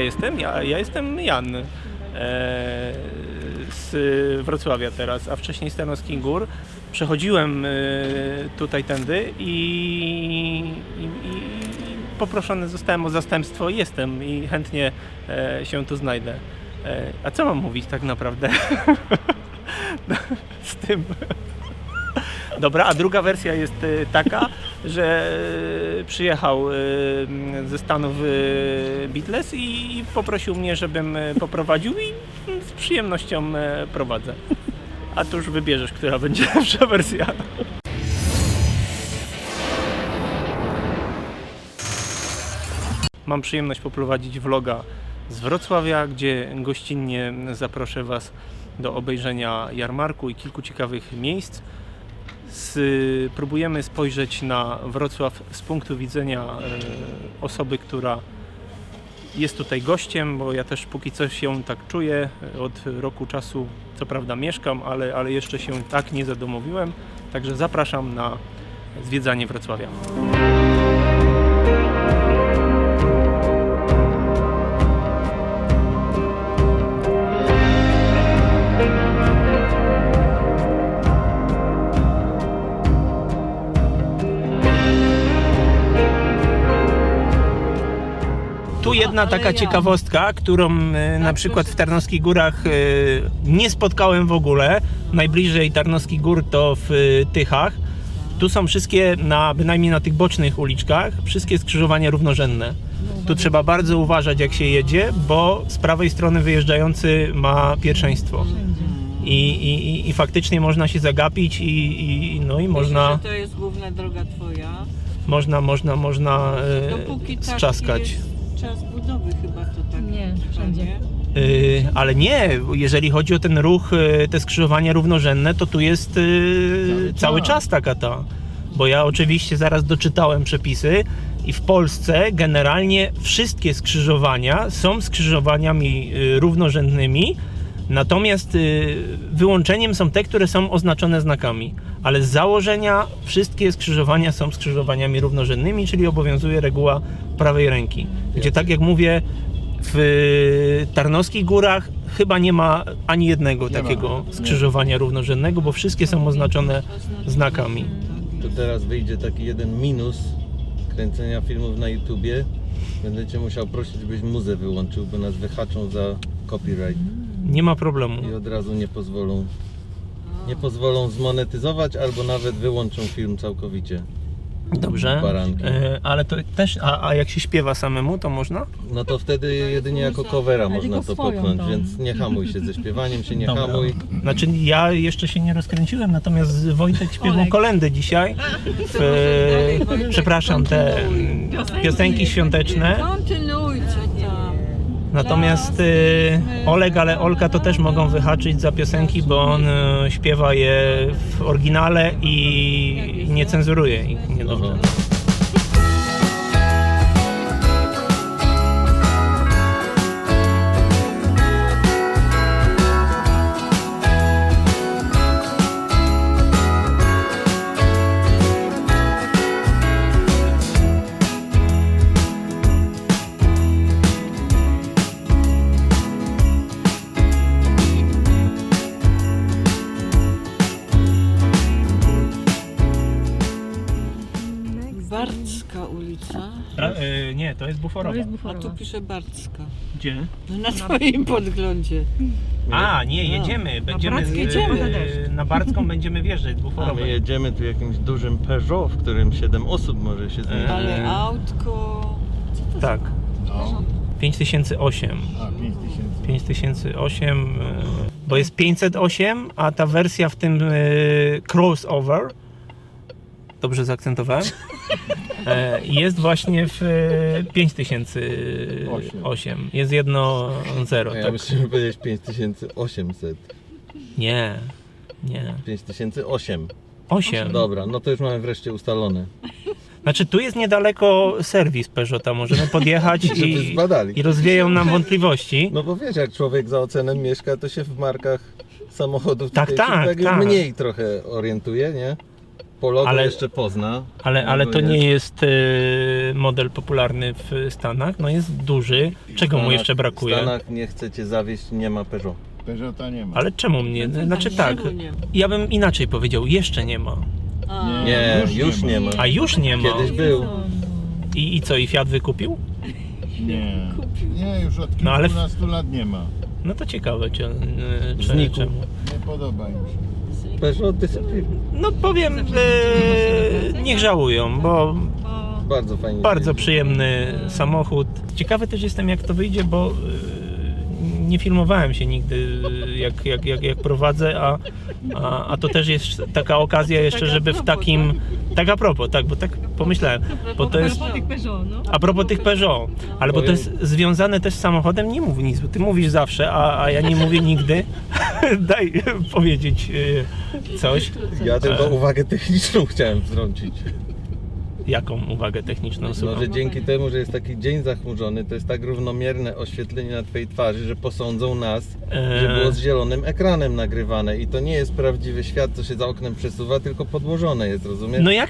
jestem? Ja jestem Jan z Wrocławia teraz, a wcześniej z Tarnowskich Gór. Przechodziłem tutaj tędy i poproszony zostałem o zastępstwo. Jestem i chętnie się tu znajdę. A co mam mówić tak naprawdę z tym? Dobra, a druga wersja jest taka, że przyjechał ze Stanów Beatles i poprosił mnie, żebym poprowadził i z przyjemnością prowadzę. A tu już wybierzesz, która będzie lepsza wersja. Mam przyjemność poprowadzić vloga z Wrocławia, gdzie gościnnie zaproszę Was do obejrzenia jarmarku i kilku ciekawych miejsc. Próbujemy spojrzeć na Wrocław z punktu widzenia osoby, która jest tutaj gościem, bo ja też póki co się tak czuję. Od roku czasu co prawda mieszkam, ale jeszcze się tak nie zadomowiłem. Także zapraszam na zwiedzanie Wrocławia. Tu jedna taka ciekawostka, którą na przykład w Tarnowskich Górach nie spotkałem w ogóle. Najbliżej Tarnowskich Gór to w Tychach. Tu są wszystkie, bynajmniej na tych bocznych uliczkach, wszystkie skrzyżowania równorzędne. Tu trzeba bardzo uważać, jak się jedzie, bo z prawej strony wyjeżdżający ma pierwszeństwo. I faktycznie można się zagapić i można... Myślę, że to jest główna droga twoja. Można strzaskać. Czas budowy chyba to tak. Nie, wszędzie. Ale nie, jeżeli chodzi o ten ruch, te skrzyżowania równorzędne, to tu jest cały czas taka ta. Bo ja oczywiście zaraz doczytałem przepisy i w Polsce generalnie wszystkie skrzyżowania są skrzyżowaniami równorzędnymi, natomiast wyłączeniem są te, które są oznaczone znakami. Ale z założenia wszystkie skrzyżowania są skrzyżowaniami równorzędnymi, czyli obowiązuje reguła prawej ręki. Gdzie tak jak mówię, w Tarnowskich Górach chyba nie ma ani jednego takiego skrzyżowania równorzędnego, bo wszystkie są oznaczone znakami. To teraz wyjdzie taki jeden minus kręcenia filmów na YouTubie. Będę cię musiał prosić, żebyś muzę wyłączył, bo nas wyhaczą za copyright. Nie ma problemu. I od razu nie pozwolą zmonetyzować, albo nawet wyłączą film całkowicie. Dobrze, Baranki. ale to też, a jak się śpiewa samemu, to można? No to wtedy jedynie jako covera można to popchnąć, więc nie hamuj się ze śpiewaniem, się nie Dobra. hamuj. Znaczy ja jeszcze się nie rozkręciłem, natomiast Wojtek śpiewał kolędy dzisiaj. Przepraszam, te piosenki świąteczne. Kontynuujcie tam. Natomiast Oleg, ale Olka to też mogą wyhaczyć za piosenki, bo on śpiewa je w oryginale i nie cenzuruje ich niedobrze. Barcka ulica. Nie, to jest Buforowa. A tu pisze Barcka. Gdzie? No na twoim podglądzie. A, nie, jedziemy. Będziemy na Barcką będziemy wjeżdżać z A Buforowej. my jedziemy tu jakimś dużym Peugeot, w którym 7 osób może się zmieścić. Ale autko... Tak. 5008. 5008, bo jest 508, a ta wersja w tym crossover, dobrze zaakcentowałem, jest właśnie w 5008. Jest 1.0. Ja Tak. myślałem powiedzieć 5800. Nie. 5008. 8. Dobra, no to już mamy wreszcie ustalone. Znaczy tu jest niedaleko serwis Peugeota, możemy podjechać Żeby zbadali. i rozwieją nam wątpliwości. No bo wiesz, jak człowiek za oceanem mieszka, to się w markach samochodów Tak, tutaj tak, już tak. mniej trochę orientuje, nie? Polo Ale- jeszcze pozna. Ale to jest. nie jest model popularny w Stanach, no jest duży. Czego mu jeszcze W brakuje? Stanach nie chcecie zawieść, nie ma Peugeot. Peugeota nie ma. Ale czemu mnie? Znaczy A tak, czemu nie? ja bym inaczej powiedział, jeszcze nie ma. A, Nie, już już nie nie ma. ma. A już nie ma. Kiedyś był. I co, i Fiat wykupił? Nie. Kupił. Nie, już od No, ale- kilkunastu lat nie ma. No to ciekawe, Znikł. czemu. Nie podoba im się. Peugeot dyscyplina. No powiem, niech żałują, bo Bardzo fajnie. bardzo jeździ. przyjemny samochód. Ciekawy też jestem, jak to wyjdzie, bo nie filmowałem się nigdy, jak prowadzę, a to też jest taka okazja jeszcze, Tak a żeby w propos, takim... Tak a propos, tak, bo tak pomyślałem, bo to jest... A propos tych Peugeot, ale bo to jest związane też z samochodem, nie mów nic, bo ty mówisz zawsze, a ja nie mówię nigdy. Daj powiedzieć coś. Ja tylko uwagę techniczną chciałem wtrącić. Jaką uwagę techniczną No, słucham? że dzięki temu, że jest taki dzień zachmurzony, to jest tak równomierne oświetlenie na twojej twarzy, że posądzą nas, że było z zielonym ekranem nagrywane i to nie jest prawdziwy świat, co się za oknem przesuwa, tylko podłożone jest, rozumiesz? No jak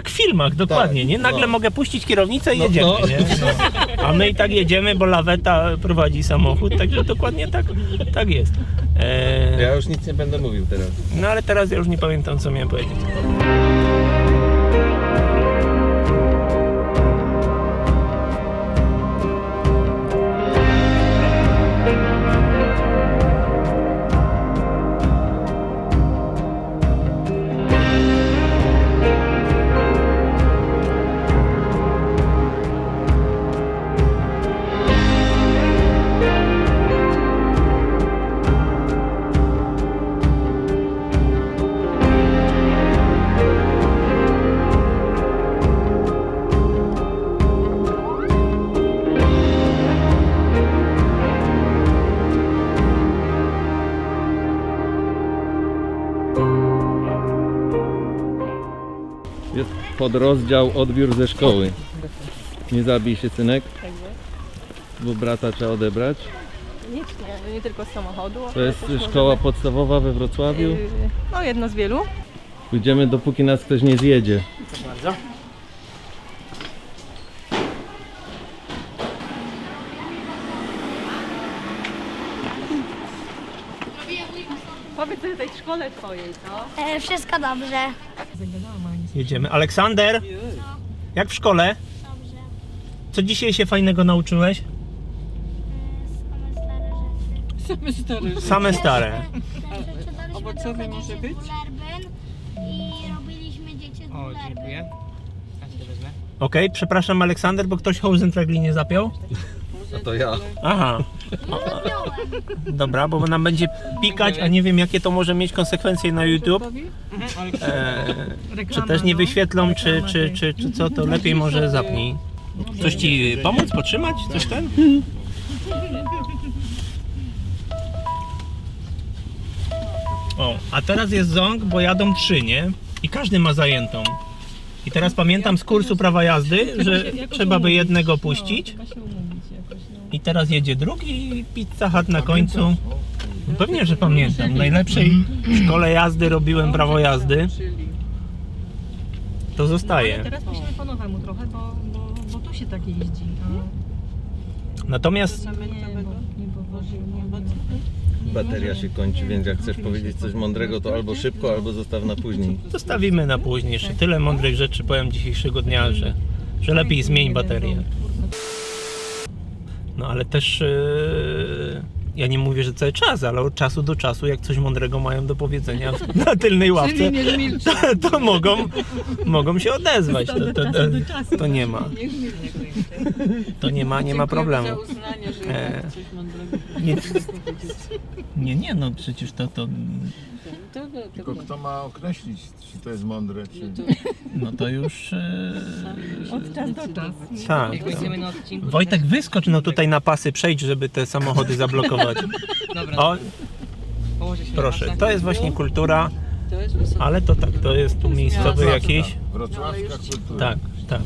w filmach, dokładnie, Tak, nie? Nagle no. mogę puścić kierownicę i No, jedziemy, no. nie? No. A my i tak jedziemy, bo laweta prowadzi samochód, także dokładnie tak jest. Ja już nic nie będę mówił teraz. No ale teraz ja już nie pamiętam, co miałem powiedzieć. Jest podrozdział odbiór ze szkoły. Nie zabij się, synek, bo brata trzeba odebrać. Nie tylko z samochodu. To jest szkoła podstawowa we Wrocławiu. No jedno z wielu. Pójdziemy, dopóki nas ktoś nie zjedzie. Powiedz o tej szkole twojej, co? Wszystko dobrze. Jedziemy. Aleksander, jak w szkole? Dobrze. Co dzisiaj się fajnego nauczyłeś? Same stare rzeczy. Same stare rzeczy. Same stare. Owocowe może być? I robiliśmy dzieci z Bullerbyn. Okej, przepraszam Aleksander, bo ktoś Hosentragli nie zapiął? A to ja. Aha, dobra, bo nam będzie pikać, a nie wiem jakie to może mieć konsekwencje na YouTube. Czy też nie wyświetlą, czy co, to lepiej może zapnij. Coś ci pomóc, potrzymać? Coś ten? O, a teraz jest ząg, bo jadą 3, nie? I każdy ma zajętą. I teraz pamiętam z kursu prawa jazdy, że trzeba by jednego puścić. I teraz jedzie drugi i Pizza Hut na końcu. Pewnie, że pamiętam. W najlepszej szkole jazdy robiłem prawo jazdy. To zostaje. Teraz musimy po nowemu trochę, bo tu się tak jeździ. Natomiast Bateria się kończy, więc jak chcesz powiedzieć coś mądrego, to albo szybko, albo zostaw na później. zostawimy na później. Jeszcze tyle mądrych rzeczy powiem dzisiejszego dnia, że lepiej zmień baterię. No ale też ja nie mówię, że cały czas, ale od czasu do czasu, jak coś mądrego mają do powiedzenia na tylnej ławce, Czyli nie zmilczy. to mogą się odezwać. To nie ma. To nie ma problemu. Za uznanie, że coś mądrego Nie. powiedzieć. Nie, no przecież to Tylko kto ma określić, czy to jest mądre, czy... no to już Od czasu do czasu. tak. Jak będziemy na odcinku. Wojtek, wyskocz no tutaj na pasy, przejdź, żeby te samochody zablokować. Dobra, O, położę się proszę, na to jest właśnie kultura, To jest wysokie. ale to tak, to jest tu miejscowy jakiś. Wrocławska kultura. Tak, tak.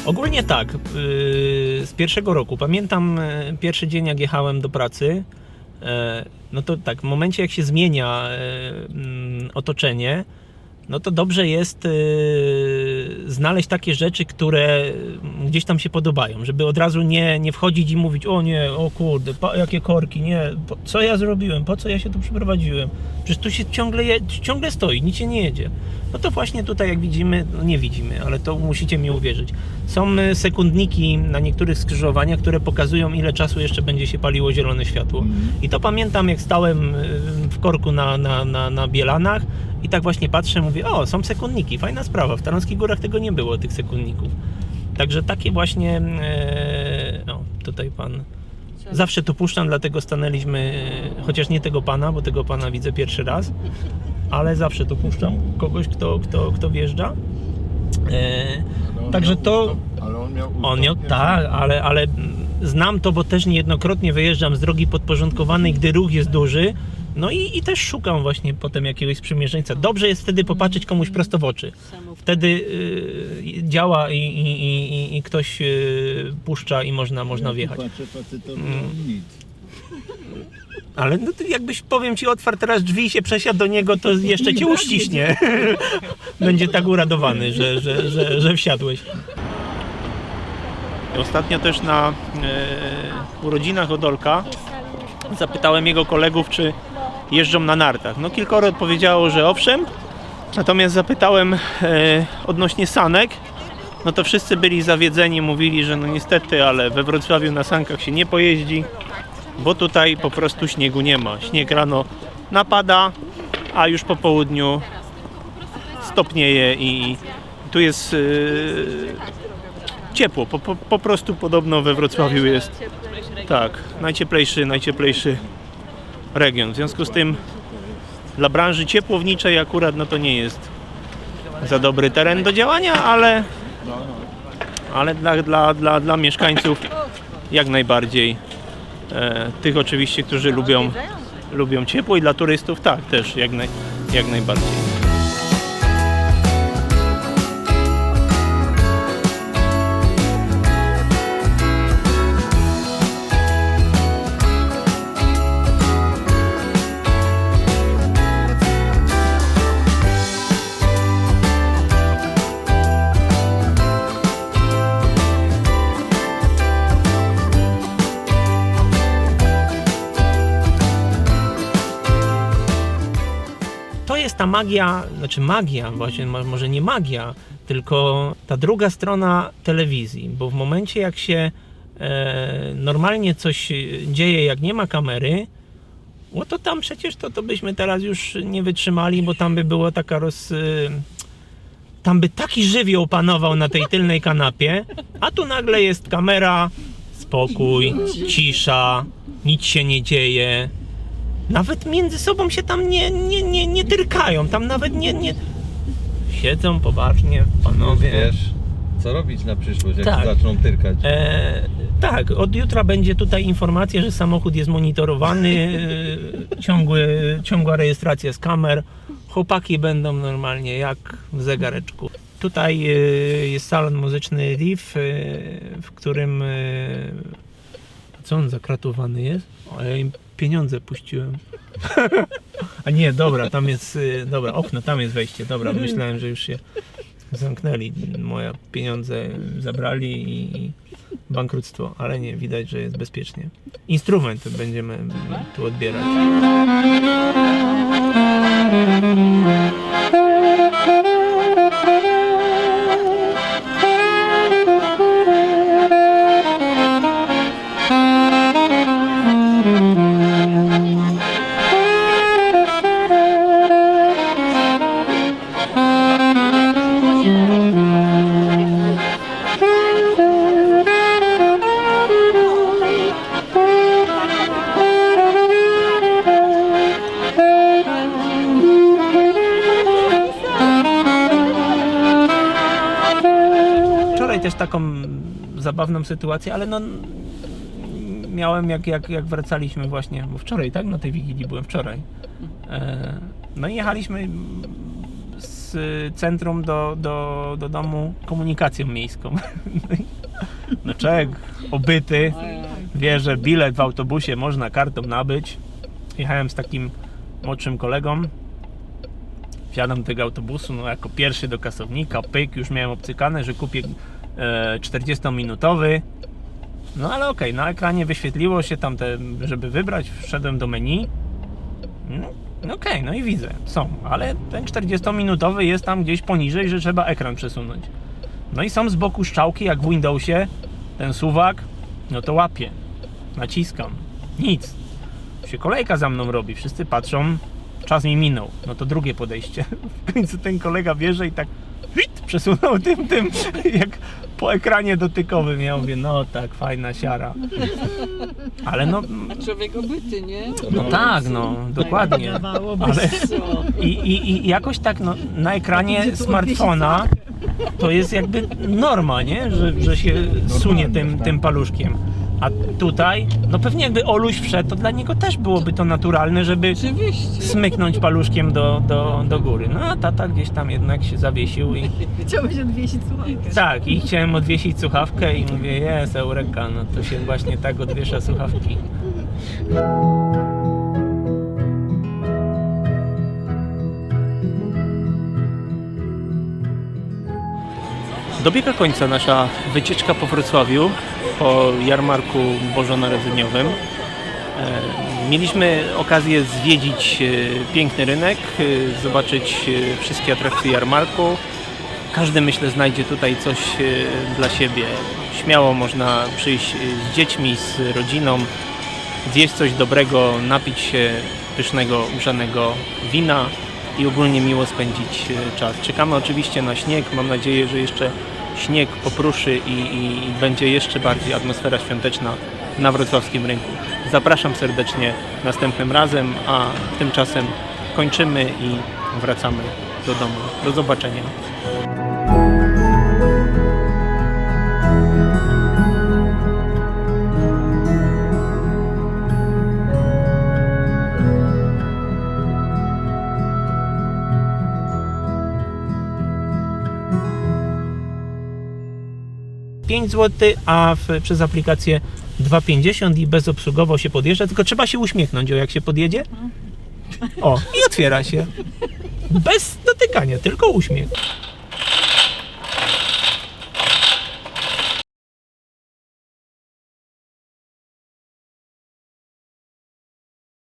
Ogólnie tak, z pierwszego roku. Pamiętam pierwszy dzień, jak jechałem do pracy. No to tak, w momencie jak się zmienia otoczenie, no to dobrze jest znaleźć takie rzeczy, które gdzieś tam się podobają, żeby od razu nie wchodzić i mówić: o nie, o kurde, jakie korki, nie, co ja zrobiłem, po co ja się tu przyprowadziłem, przecież tu się ciągle stoi, nic się nie jedzie. No to właśnie tutaj, jak widzimy, no nie widzimy, ale to musicie mi uwierzyć, są sekundniki na niektórych skrzyżowaniach, które pokazują, ile czasu jeszcze będzie się paliło zielone światło. I to pamiętam, jak stałem w korku na Bielanach i tak właśnie patrzę, mówię: o, są sekundniki, fajna sprawa, w Tarnowskich Górach tego nie było, tych sekundników. Także takie właśnie, no tutaj pan, zawsze to puszczam, dlatego stanęliśmy, chociaż nie tego pana, bo tego pana widzę pierwszy raz, ale zawsze to puszczam kogoś, kto wjeżdża. Także to... Ale on miał, tak, ale znam to, bo też niejednokrotnie wyjeżdżam z drogi podporządkowanej, gdy ruch jest duży. No i też szukam właśnie potem jakiegoś sprzymierzeńca. Dobrze jest wtedy popatrzeć komuś prosto w oczy. Wtedy działa i ktoś puszcza i można wjechać. Patrzę facetowi, nic. Ale no to jakbyś, powiem ci, otwarł teraz drzwi i się przesiadł do niego, to jeszcze cię uściśnie. Będzie tak uradowany, że wsiadłeś. Ostatnio też na urodzinach Odolka zapytałem jego kolegów, czy jeżdżą na nartach. No kilkoro odpowiedziało, że owszem. Natomiast zapytałem odnośnie sanek, no to wszyscy byli zawiedzeni, mówili, że no niestety, ale we Wrocławiu na sankach się nie pojeździ, bo tutaj po prostu śniegu nie ma. Śnieg rano napada, a już po południu stopnieje i tu jest ciepło. Po prostu podobno we Wrocławiu jest tak, najcieplejszy region. W związku z tym dla branży ciepłowniczej akurat no to nie jest za dobry teren do działania, ale dla mieszkańców jak najbardziej. Tych oczywiście, którzy lubią ciepło, i dla turystów tak też jak najbardziej. To jest ta magia, znaczy magia, właśnie może nie magia, tylko ta druga strona telewizji, bo w momencie jak się normalnie coś dzieje, jak nie ma kamery, no to tam przecież to byśmy teraz już nie wytrzymali, bo tam by było taka tam by taki żywioł panował na tej tylnej kanapie, a tu nagle jest kamera, spokój, cisza, nic się nie dzieje. Nawet między sobą się tam nie tyrkają, tam nawet nie... Siedzą poważnie panowie. Wiesz, co robić na przyszłość, jak Tak. zaczną tyrkać. Tak, od jutra będzie tutaj informacja, że samochód jest monitorowany, ciągła rejestracja z kamer. Chłopaki będą normalnie jak w zegareczku. Tutaj jest salon muzyczny Riff, w którym... Co on zakratowany jest? O, ja im pieniądze puściłem. A nie, dobra, tam jest, dobra, okno, tam jest wejście, dobra, myślałem, że już się zamknęli, moje pieniądze zabrali i bankructwo, ale nie, widać, że jest bezpiecznie. Instrument będziemy tu odbierać. Też taką zabawną sytuację, ale no miałem jak wracaliśmy właśnie, bo wczoraj, tak? Na tej Wigilii byłem wczoraj. No i jechaliśmy z z centrum do domu komunikacją miejską. No czek, obyty, wie, że bilet w autobusie można kartą nabyć. Jechałem z takim młodszym kolegą. Wsiadam do tego autobusu, no jako pierwszy do kasownika, pyk, już miałem obcykane, że kupię 40-minutowy. No ale okej, na ekranie wyświetliło się tam żeby wybrać, wszedłem do menu. No okej, no i widzę, są, ale ten 40-minutowy jest tam gdzieś poniżej, że trzeba ekran przesunąć. No i są z boku strzałki, jak w Windowsie, ten suwak, no to łapię, naciskam, nic. Się kolejka za mną robi, wszyscy patrzą, czas mi minął, no to drugie podejście. W końcu ten kolega bierze i tak przesunął tym, jak po ekranie dotykowym. Ja mówię, no tak, fajna siara. Ale no... Człowiek obyty, nie? No tak, no, dokładnie. Ale i jakoś tak no, na ekranie smartfona to jest jakby norma, nie? Że się sunie tym paluszkiem. A tutaj, no pewnie jakby Oluś wszedł, to dla niego też byłoby to naturalne, żeby Oczywiście. smyknąć paluszkiem do góry. No a tata gdzieś tam jednak się zawiesił i... Chciałbyś odwiesić słuchawkę. Tak, i chciałem odwiesić słuchawkę i mówię, jest eureka, no to się właśnie tak odwiesza słuchawki. Dobiega końca nasza wycieczka po Wrocławiu, po jarmarku bożonarodzeniowym. Mieliśmy okazję zwiedzić piękny rynek, zobaczyć wszystkie atrakcje jarmarku. Każdy, myślę, znajdzie tutaj coś dla siebie. Śmiało można przyjść z dziećmi, z rodziną, zjeść coś dobrego, napić się pysznego, grzanego wina i ogólnie miło spędzić czas. Czekamy oczywiście na śnieg. Mam nadzieję, że jeszcze śnieg popruszy i będzie jeszcze bardziej atmosfera świąteczna na wrocławskim rynku. Zapraszam serdecznie następnym razem, a tymczasem kończymy i wracamy do domu. Do zobaczenia. $5 zł, a przez aplikację 2,50 i bezobsługowo się podjeżdża, tylko trzeba się uśmiechnąć, jak się podjedzie. O, i otwiera się. Bez dotykania, tylko uśmiech.